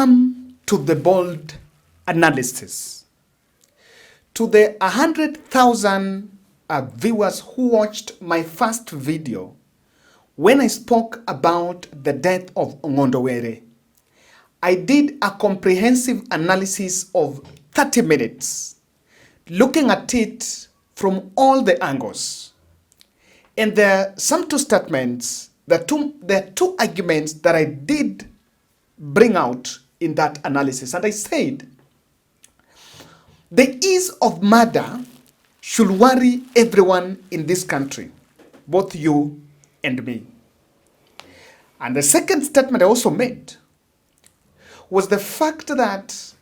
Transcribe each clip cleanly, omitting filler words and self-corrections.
come to the bold analysis. To the 100,000 viewers who watched my first video when I spoke about the death of Ngondowere, I did a comprehensive analysis of 30 minutes, looking at it from all the angles. And there are some two statements, there are two arguments that I did bring out in that analysis. And I said, the ease of murder should worry everyone in this country, both you and me. And the second statement I also made was the fact that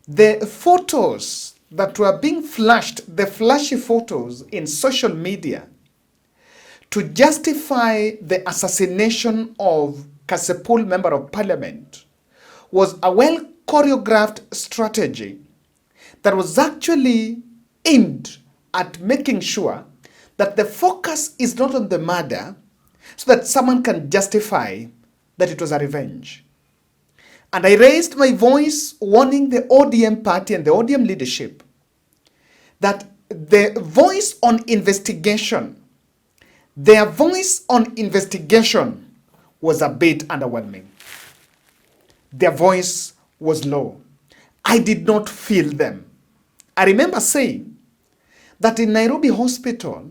the photos that were being flashed, the flashy photos in social media to justify the assassination of Kasipul Member of Parliament was a well choreographed strategy that was actually aimed at making sure that the focus is not on the murder so that someone can justify that it was a revenge. And I raised my voice warning the ODM party and the ODM leadership that their voice on investigation was a bit underwhelming. Their voice was low. I did not feel them. I remember saying that in Nairobi Hospital,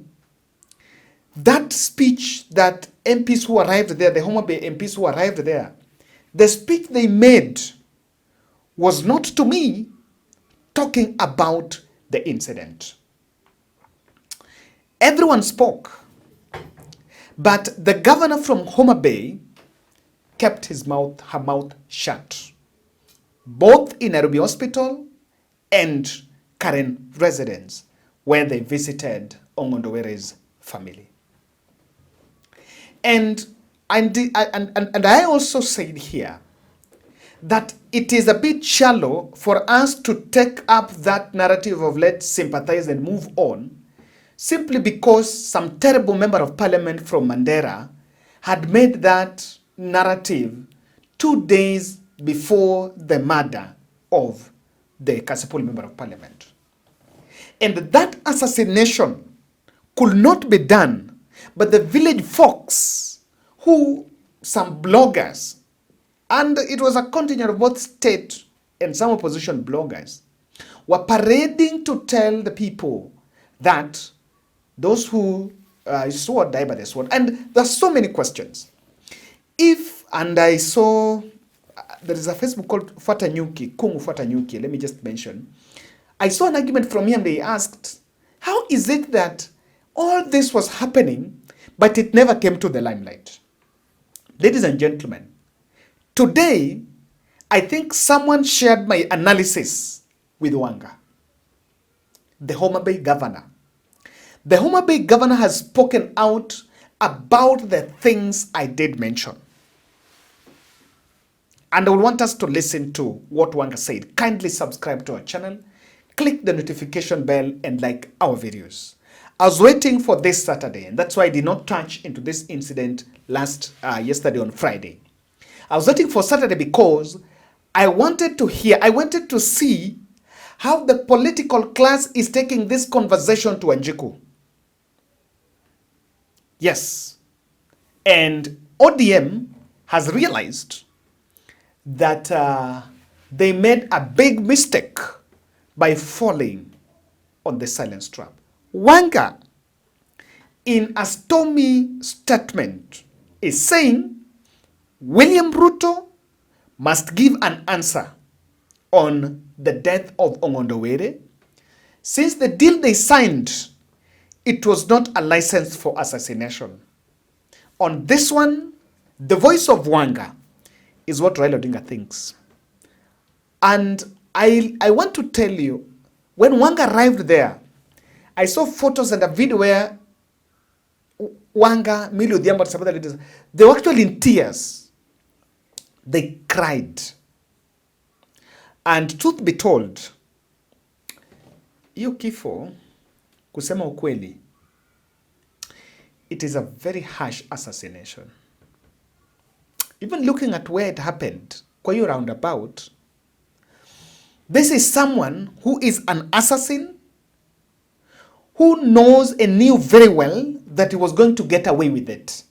that speech that MPs who arrived there, the Homa Bay MPs who arrived there, the speech they made was not to me talking about the incident. Everyone spoke, but the governor from Homa Bay kept her mouth shut, both in Nairobi Hospital and Karen residence, where they visited Ongondowere's family. And I also said here that it is a bit shallow for us to take up that narrative of let's sympathize and move on, simply because some terrible member of parliament from Mandera had made that narrative 2 days before the murder of the Kasipul Member of Parliament. And that assassination could not be done, but the village folks who some bloggers, and it was a contingent of both state and some opposition bloggers, were parading to tell the people that those who sword die by the sword. And there's so many questions. And I saw, there is a Facebook called Fatanyuki, Kung Fatanyuki, let me just mention. I saw an argument from him. They asked, how is it that all this was happening, but it never came to the limelight? Ladies and gentlemen, today, I think someone shared my analysis with Wanga, the Homa Bay governor. The Homa Bay governor has spoken out about the things I did mention. And I would want us to listen to what Wanga said. Kindly subscribe to our channel, click the notification bell, and like our videos. I was waiting for this Saturday, and that's why I did not touch into this incident yesterday on Friday. I was waiting for Saturday because I wanted to see how the political class is taking this conversation to Anjiku. Yes. And ODM has realized that they made a big mistake by falling on the silence trap. Wanga, in a stormy statement, is saying William Ruto must give an answer on the death of Ongondowere. Since the deal they signed, it was not a license for assassination. On this one, the voice of Wanga is what Raila Odinga thinks. And I want to tell you, when Wanga arrived there, I saw photos and a video where Wanga, Millie Odhiambo, and some other leaders, they were actually in tears. They cried. And truth be told, hiyo kifo, kusema ukweli, it is a very harsh assassination. Even looking at where it happened, kwa hiyo roundabout, This is someone who is an assassin, who knows and knew very well that he was going to get away with it.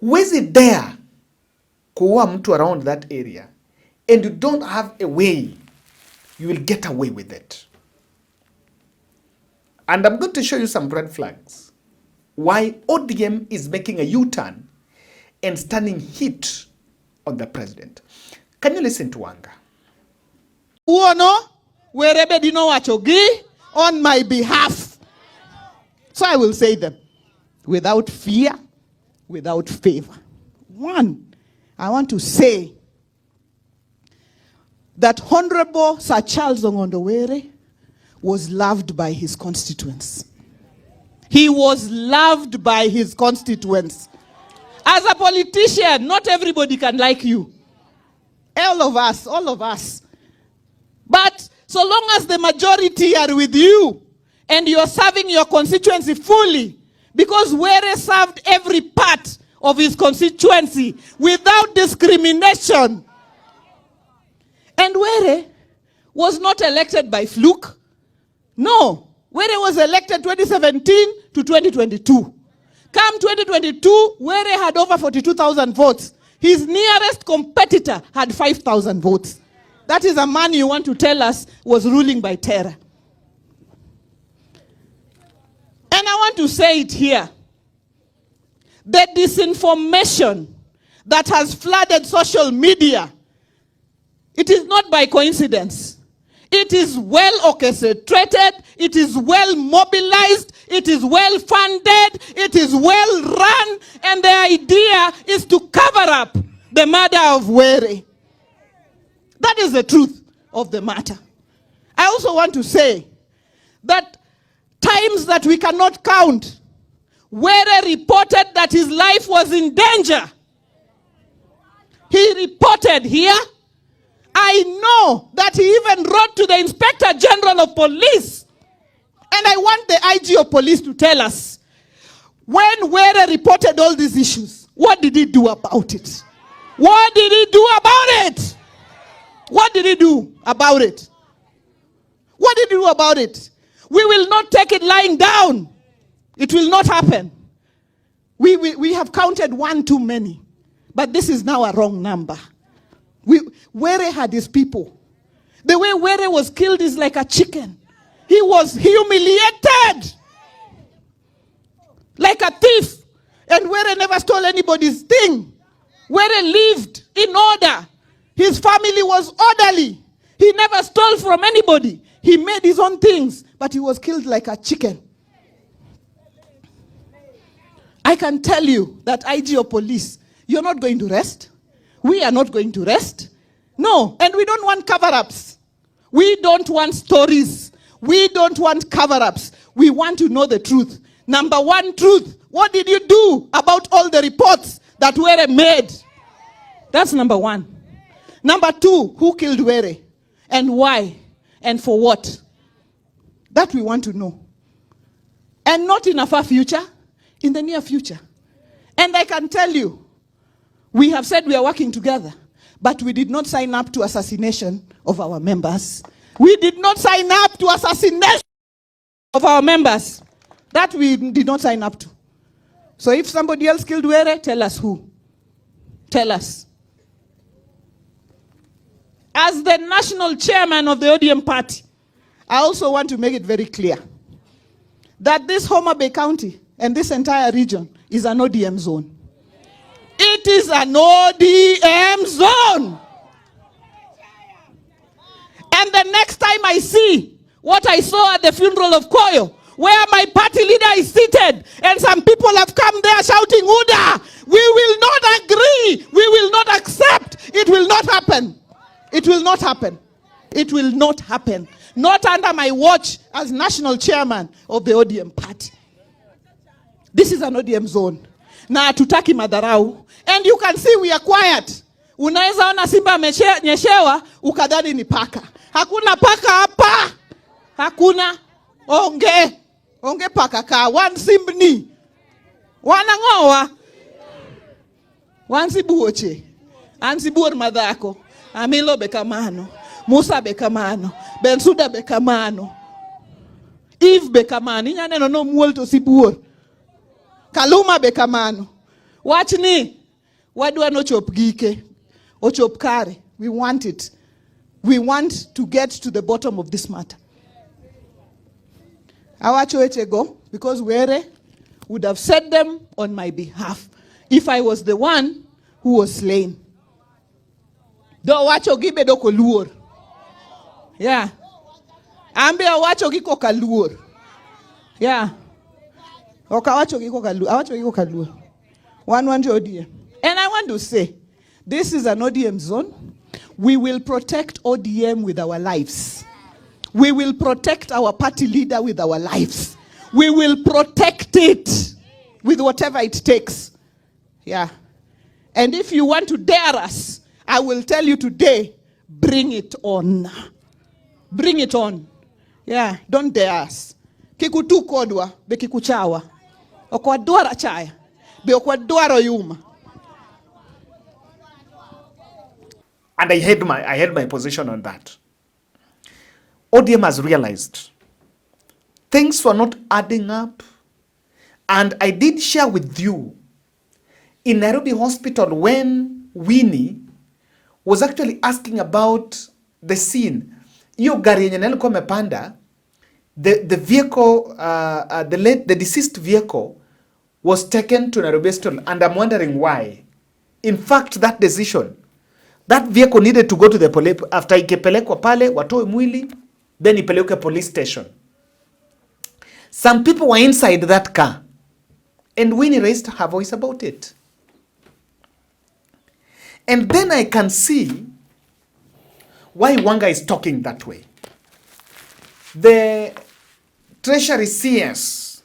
Huwezi dare kuua mtu around that area and you don't have a way you will get away with it. And I'm going to show you some red flags why ODM is making a U-turn and standing hit on the president. Can you listen to Wanga? Uono, wherever dino wachogi on my behalf. So I will say them without fear, without favor. One, I want to say that Honorable Sir Charles Ongondowere was loved by his constituents. He was loved by his constituents. As a politician, not everybody can like you. All of us. But so long as the majority are with you and you're serving your constituency fully, because Were served every part of his constituency without discrimination. And Were was not elected by fluke. No, Were was elected 2017 to 2022. Come 2022, Were had over 42,000 votes. His nearest competitor had 5,000 votes. That is a man you want to tell us was ruling by terror. And I want to say it here. The disinformation that has flooded social media, it is not by coincidence. It is well orchestrated, it is well mobilized, it is well funded, it is well run, and the idea is to cover up the murder of Were. That is the truth of the matter. I also want to say that times that we cannot count, Were reported that his life was in danger. He reported here. I know that he even wrote to the Inspector General of Police. And I want the IG of Police to tell us, when Were reported all these issues, what did he do about it? What did he do about it? What did he do about it? What did he do about it? We will not take it lying down. It will not happen. We have counted one too many. But this is now a wrong number. Were had his people. The way Were was killed is like a chicken. He was humiliated. Like a thief. And Were never stole anybody's thing. Were lived in order. His family was orderly. He never stole from anybody. He made his own things. But he was killed like a chicken. I can tell you that IG of Police, you're not going to rest. We are not going to rest. No, and we don't want cover-ups. We don't want stories. We don't want cover-ups. We want to know the truth. Number one truth, what did you do about all the reports that Were made? That's number one. Number two, who killed Were? And why? And for what? That we want to know. And not in a far future, in the near future. And I can tell you, we have said we are working together, but we did not sign up to assassination of our members. We did not sign up to assassination of our members. That we did not sign up to. So if somebody else killed Were, tell us who. Tell us. As the national chairman of the ODM party, I also want to make it very clear that this Homa Bay County and this entire region is an ODM zone. It is an ODM zone. And the next time I see what I saw at the funeral of Koyo, where my party leader is seated and some people have come there shouting, Uda, we will not agree, we will not accept, it will not happen. It will not happen. It will not happen. Not under my watch as national chairman of the ODM party. This is an ODM zone. Na tutaki madharau. And you can see we are quiet. Unaweza ona simba nyeshewa, ukadhani ni paka. Hakuna paka hapa. Hakuna. Onge paka ka. Wan simbni. Wanangowa. Wan sibuoche. An sibuor madhako. Amilo bekamano. Musa be kamano, Bensuda be kamano, Eve be kamano, inyane no muol to sibuor. Kaluma be kamano. Watch ni, wadwa no chop gike, o chop kare. We want it. We want to get to the bottom of this matter. Awacho echego, because Were would have said them on my behalf if I was the one who was slain. Do wacho gibe do koluor. Yeah. Ambe awacho gi kokaluor. Yeah. Okawacho gi kokaluor. Awacho gi kokaluor. One to ODM. And I want to say, this is an ODM zone. We will protect ODM with our lives. We will protect our party leader with our lives. We will protect it with whatever it takes. Yeah. And if you want to dare us, I will tell you today, bring it on. Bring it on. Yeah, don't dare us. Kikutu kodwa, be kikuchawa. Okwa duara chaya, be okwa duaro yuma. And I had my position on that. ODM has realized things were not adding up. And I did share with you in Nairobi Hospital when Winnie was actually asking about the scene. Hiyo gari yenye nilikuwa mepanda, the vehicle, the deceased vehicle was taken to Nairobi Hospital, and I'm wondering why. In fact, that decision, that vehicle needed to go to the police after ikepelekwa pale, watoe mwili, then ipelekwe police station. Some people were inside that car, and Winnie raised her voice about it. And then I can see why Wanga is talking that way. The Treasury CS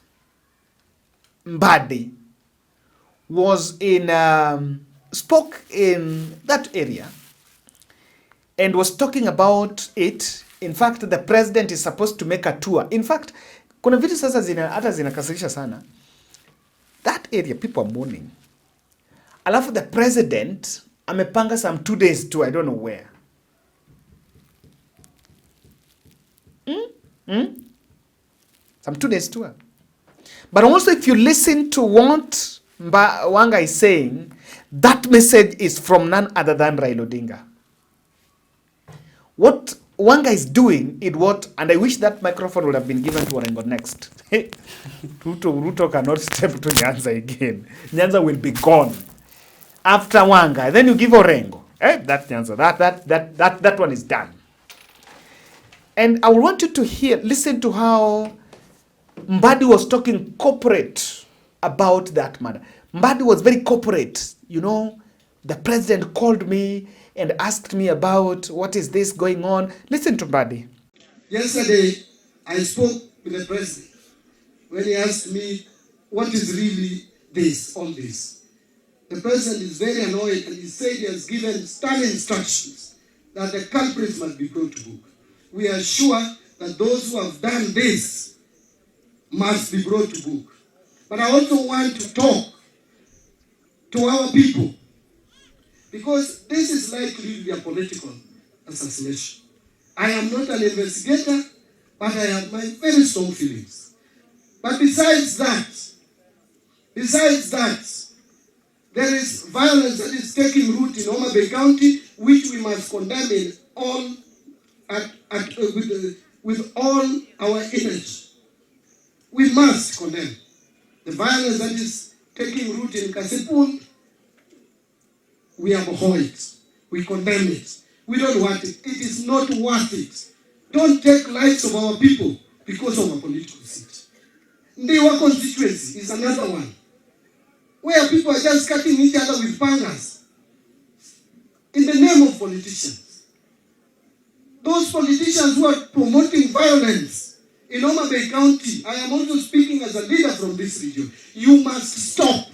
Mbadi was spoke in that area and was talking about it. In fact, the president is supposed to make a tour. In fact, kuna vitu sasa hata zinakasirisha sana. That area, people are mourning. Alafu the president amepanga some 2 days to I don't know where. Some 2 days tour. But also if you listen to what Wanga is saying, that message is from none other than Raila Odinga. What Wanga is doing is what, and I wish that microphone would have been given to Orengo next. Ruto cannot step to Nyanza again. Nyanza will be gone after Wanga. Then you give Orengo. That Nyanza, that one is done. And I want you to listen to how Mbadi was talking corporate about that matter. Mbadi was very corporate. You know, the president called me and asked me about what is this going on. Listen to Mbadi. Yesterday, I spoke with the president when he asked me, what is really all this? The president is very annoyed, and he said he has given stern instructions that the culprits must be brought to book. We are sure that those who have done this must be brought to book. But I also want to talk to our people, because this is likely to be a political assassination. I am not an investigator, but I have my very strong feelings. But besides that, there is violence that is taking root in Homa Bay County, which we must condemn in all with all our energy. We must condemn the violence that is taking root in Kasipul. We abhor it. We condemn it. We don't want it. It is not worth it. Don't take lives of our people because of a political seat. Ndiwa constituency is another one, where people are just cutting each other with pangas in the name of politicians. Those politicians who are promoting violence in Homa Bay County, I am also speaking as a leader from this region. You must stop.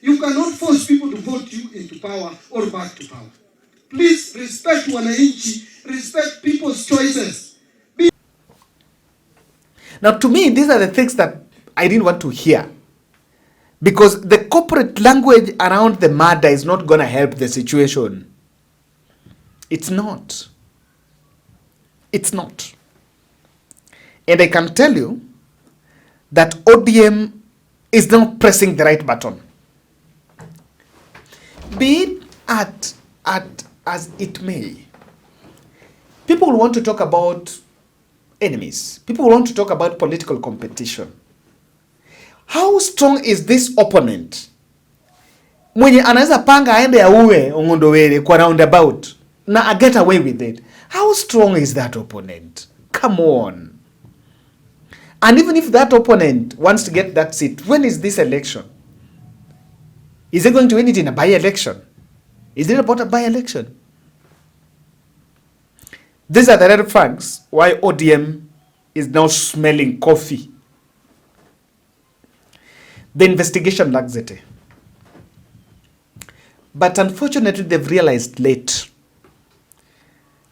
You cannot force people to vote you into power or back to power. Please respect wananchi, respect people's choices. Now, to me, these are the things that I didn't want to hear. Because the corporate language around the murder is not going to help the situation. It's not. It's not. And I can tell you that ODM is not pressing the right button. Be it as it may, people want to talk about enemies. People want to talk about political competition. How strong is this opponent? Mwenye anaweza panga aende auwe Ongondowere kwa roundabout na get away with it. How strong is that opponent? Come on. And even if that opponent wants to get that seat, when is this election? Is he going to win it in a by-election? Is it about a by-election? These are the red flags why ODM is now smelling coffee. The investigation laxity. But unfortunately, they've realized late.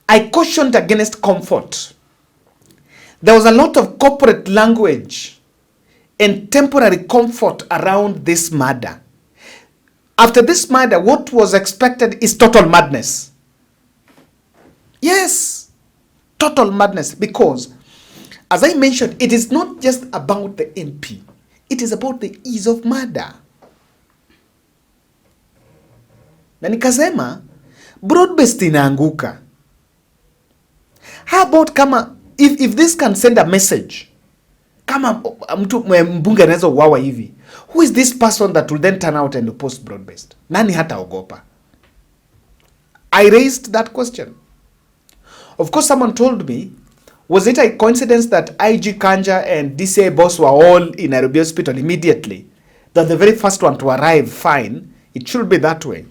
I cautioned against comfort. There was a lot of corporate language and temporary comfort around this murder. After this murder, what was expected is total madness. Yes, total madness. Because, as I mentioned, it is not just about the MP. It is about the ease of murder. Na nikasema, broad-based inaanguka. How about kama, if this can send a message, kama mtu mbunge anaweza uwawa hivi, who is this person that will then turn out and post broad-based? Nani hata ogopa? I raised that question. Of course, someone told me, was it a coincidence that IG Kanja and DCI boss were all in Nairobi hospital immediately? That the very first one to arrive, fine. It should be that way.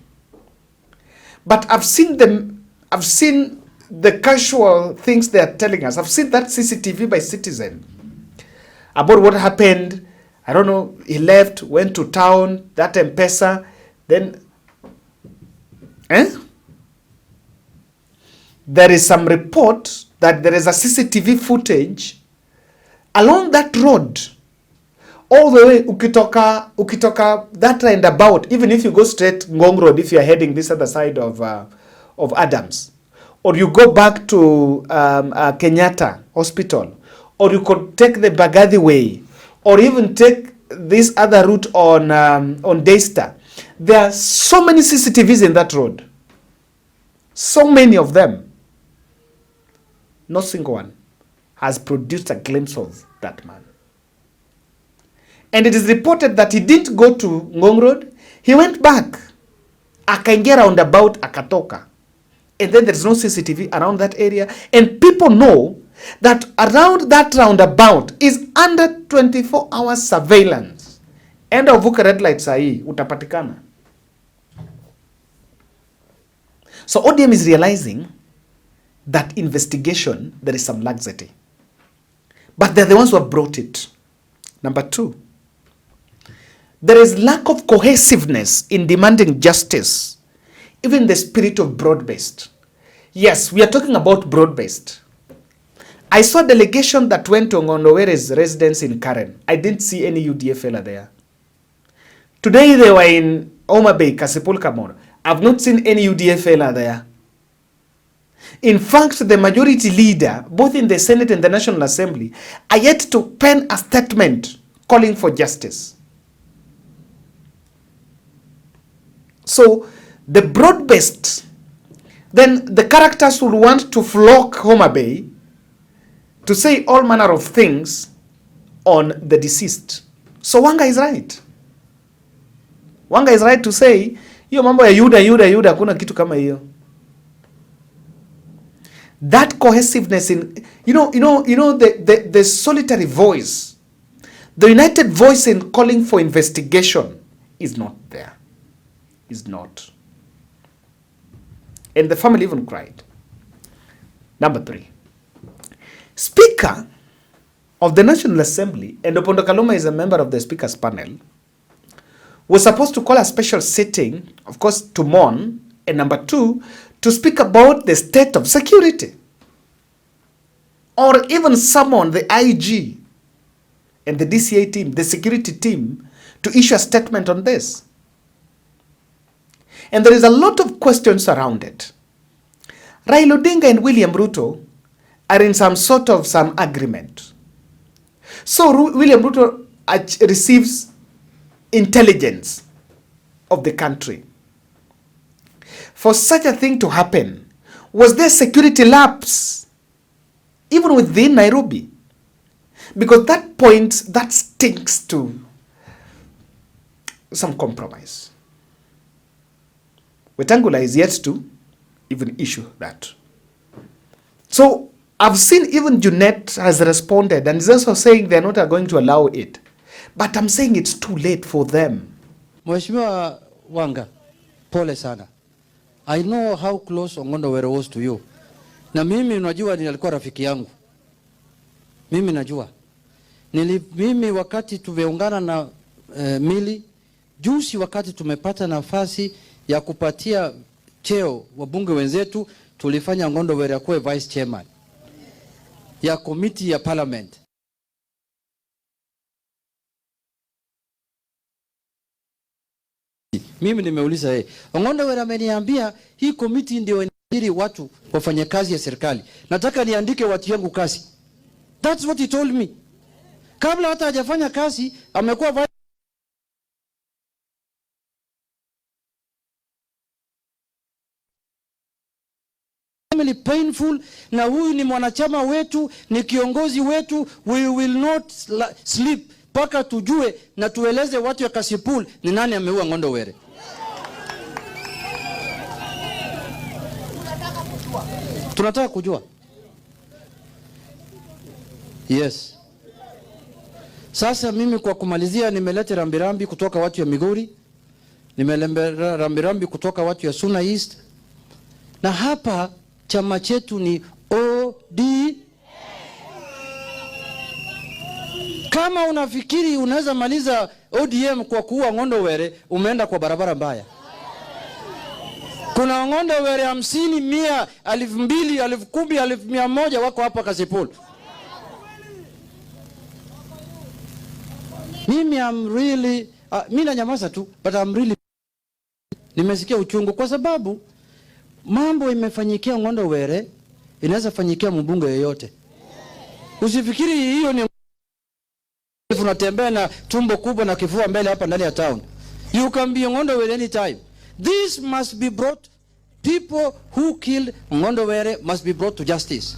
But I've seen the casual things they are telling us. I've seen that CCTV by Citizen about what happened. I don't know, he left, went to town, that M-Pesa, then... There is some report that there is a CCTV footage along that road. All the way, ukitoka that roundabout, even if you go straight Ngong Road, if you are heading this other side of Adams, or you go back to Kenyatta Hospital, or you could take the Bagadi way, or even take this other route on Daystar. There are so many CCTVs in that road. So many of them. Not single one has produced a glimpse of that man. And it is reported that he didn't go to Ngong Road. He went back. Akaingia roundabout, akatoka. And then there's no CCTV around that area. And people know that around that roundabout is under 24 hours surveillance. Enda uvuke red light sahi, utapatikana. So ODM is realizing that investigation, there is some laxity. But they're the ones who have brought it. Number two, there is lack of cohesiveness in demanding justice, even in the spirit of broad-based. Yes, we are talking about broad-based. I saw a delegation that went to Ngondowere's residence in Karen. I didn't see any UDA fella there. Today they were in Homa Bay, Kasipul Kamor. I've not seen any UDA fella there. In fact, the majority leader, both in the Senate and the National Assembly, are yet to pen a statement calling for justice. So, the broad-based, then the characters will want to flock Homa Bay to say all manner of things on the deceased. So Wanga is right. Wanga is right to say, hiyo mambo ya Yuda, kuna kitu kama hiyo. That cohesiveness in, the solitary voice, the united voice in calling for investigation is not there. Is not. And the family even cried. Number three, Speaker of the National Assembly, and Opondo Kaluma is a member of the Speaker's panel, was supposed to call a special sitting, of course, to mourn, and number two, to speak about the state of security. Or even summon the IG and the DCA team, the security team, to issue a statement on this. And there is a lot of questions around it. Raila Odinga and William Ruto, are in some agreement. So William Ruto receives intelligence of the country. For such a thing to happen, was there security lapse even within Nairobi? Because that stinks to some compromise. Wetangula is yet to even issue that. So I've seen even Junet has responded and is also saying they're not going to allow it. But I'm saying it's too late for them. Mheshimiwa Wanga, pole sana. I know how close Ongondo Were was to you. Na mimi unajua nilikuwa rafiki yangu. Mimi najua. Mimi wakati tumeungana na Mili, juzi wakati tumepata nafasi ya kupatia cheo wabunge wenzetu, tulifanya Ongondo Were akuwe vice chairman ya committee ya parliament. Mimi nimeuliza yeye. Ongondo Were ameniambia hii committee ndio inaajiri watu wafanye kazi ya serikali. Nataka niandike watu yangu kazi. That's what he told me. Kabla hata hajafanya kazi amekuwa painful, na huyu ni mwanachama wetu, ni kiongozi wetu. We will not sleep paka tujue na tueleze watu ya Kasipul ni nani ameua Ongondo Were. Tunataka kujua. Yes. Sasa mimi kwa kumalizia nimeleta rambirambi kutoka watu ya Migori. Nimeleta rambirambi kutoka watu ya Suna East. Na hapa chama chetu ni OD. Kama unafikiri unaweza maliza ODM kwa kuua Ongondo Were, umeenda kwa barabara mbaya. Kuna Ongondo Were 50, 100, 2,000, 10,000, 1,100 wako hapa Kasipul. Mimi mimi nanyamaza tu, but I'm really nimesikia uchungu kwa sababu mambo imefanyikia Ongondo Were inaweza fanyikia mbunge yeyote. Usifikiri hiyo ni unatembea na tumbo kubwa na kifua mbele hapa ndani ya town. You can be Ongondo Were anytime. This must be brought, people who killed Ongondo Were must be brought to justice.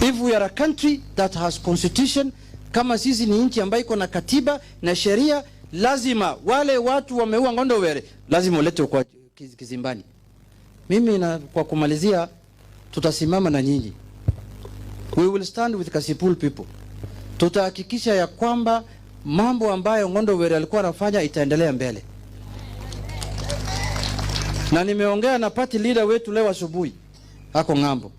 If we are a country that has constitution, kama sisi ni nchi ambayo iko na katiba na sheria, lazima wale watu wameua Ongondo Were lazima waletwe kwa kizimbani. Mimi na kwa kumalizia, tutasimama na nyinyi. We will stand with Kasipul people. Tutahakikisha ya kwamba mambo ambayo Ongondo Were alikuwa anafanya itaendelea mbele. Na nimeongea na party leader wetu leo asubuhi, ako ngambo.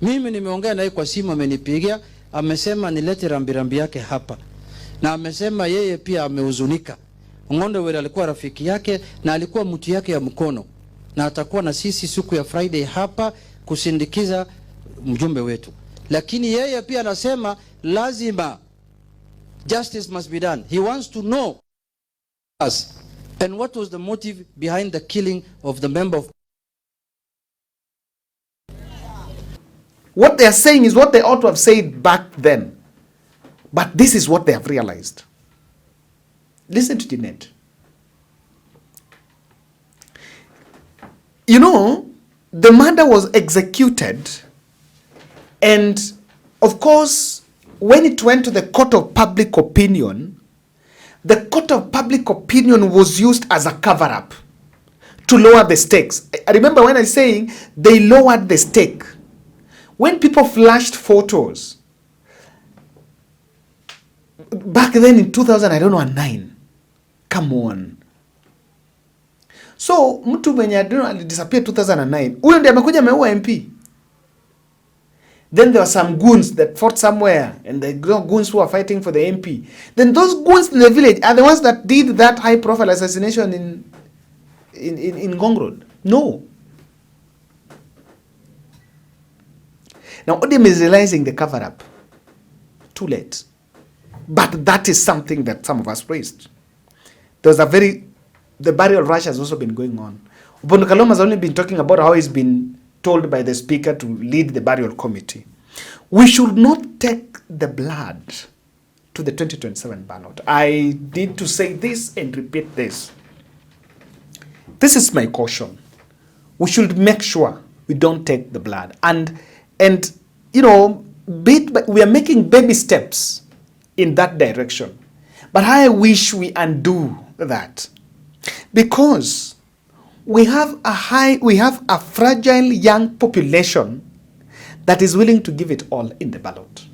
Mimi nimeongea naye kwa simu, amenipigia, amesema nilete rambirambi yake hapa. Na amesema yeye pia amehuzunika. Ongondo Were alikuwa rafiki yake na alikuwa mtu yake ya mkono. Na atakuwa na sisi siku ya Friday hapa kusindikiza mjumbe wetu. Lakini yeye pia anasema lazima justice must be done. He wants to know us and what was the motive behind the killing of the member of. What they are saying is what they ought to have said back then. But this is what they have realized. Listen to Jeanette. You know, the murder was executed, and of course, when it went to the court of public opinion, the court of public opinion was used as a cover-up to lower the stakes. I remember when I was saying they lowered the stake. When people flashed photos, back then in 2009, come on. So mtu mwenye disappear 2009, huyo ndiye amekuja ameua MP. Then there were some goons that fought somewhere, and the goons who were fighting for the MP. Then those goons in the village are the ones that did that high-profile assassination in Ngong Road. No. Now ODM is realizing the cover-up. Too late. But that is something that some of us praised. The burial rush has also been going on. Upondo Kaloma has only been talking about how he's been told by the speaker to lead the burial committee. We should not take the blood to the 2027 ballot. I need to say this and repeat this. This is my caution. We should make sure we don't take the blood. And you know, we are making baby steps in that direction. But I wish we undo that. Because we have a fragile young population that is willing to give it all in the ballot.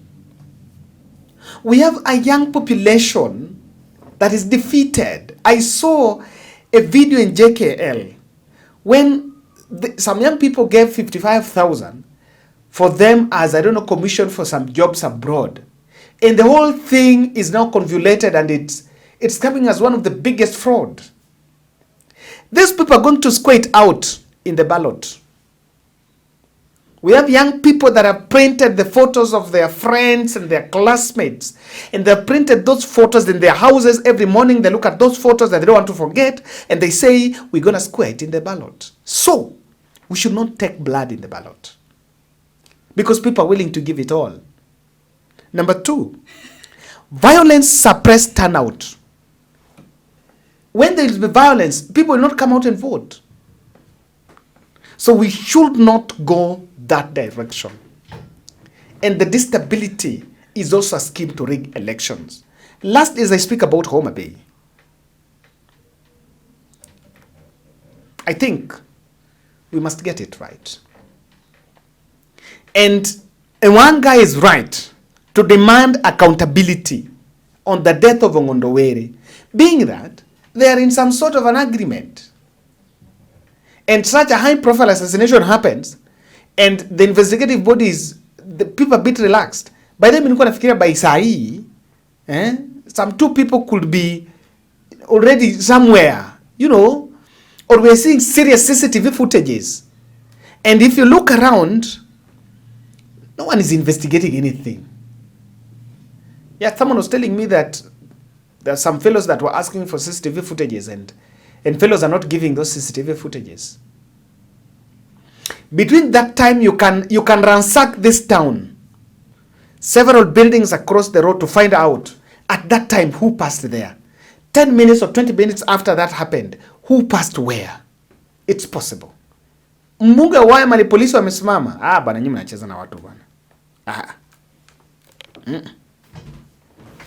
We have a young population that is defeated. I saw a video in JKL when some young people gave 55,000 for them as, I don't know, commission for some jobs abroad. And the whole thing is now convoluted, and it's coming as one of the biggest fraud. These people are going to square it out in the ballot. We have young people that have printed the photos of their friends and their classmates. And they've printed those photos in their houses every morning. They look at those photos that they don't want to forget. And they say, we're going to square it in the ballot. So, we should not take blood in the ballot. Because people are willing to give it all. Number two, violence suppress turnout. When there will be violence, people will not come out and vote. So we should not go that direction. And the instability is also a scheme to rig elections. Last is I speak about Homa Bay. I think we must get it right. And Wanga is right to demand accountability on the death of Ongondowere, being that they are in some sort of an agreement. And such a high-profile assassination happens, and the investigative bodies, the people are a bit relaxed. By then, by Sai, some two people could be already somewhere, you know, or we're seeing serious CCTV footages. And if you look around, no one is investigating anything. Yeah, someone was telling me that there are some fellows that were asking for CCTV footages, and fellows are not giving those CCTV footages. Between that time, you can ransack this town, several buildings across the road, to find out at that time who passed there. 10 minutes or 20 minutes after that happened, who passed where. It's possible. Mbunge waya mali polisi wamesimama. Bana nyinyi mnacheza na watu bana.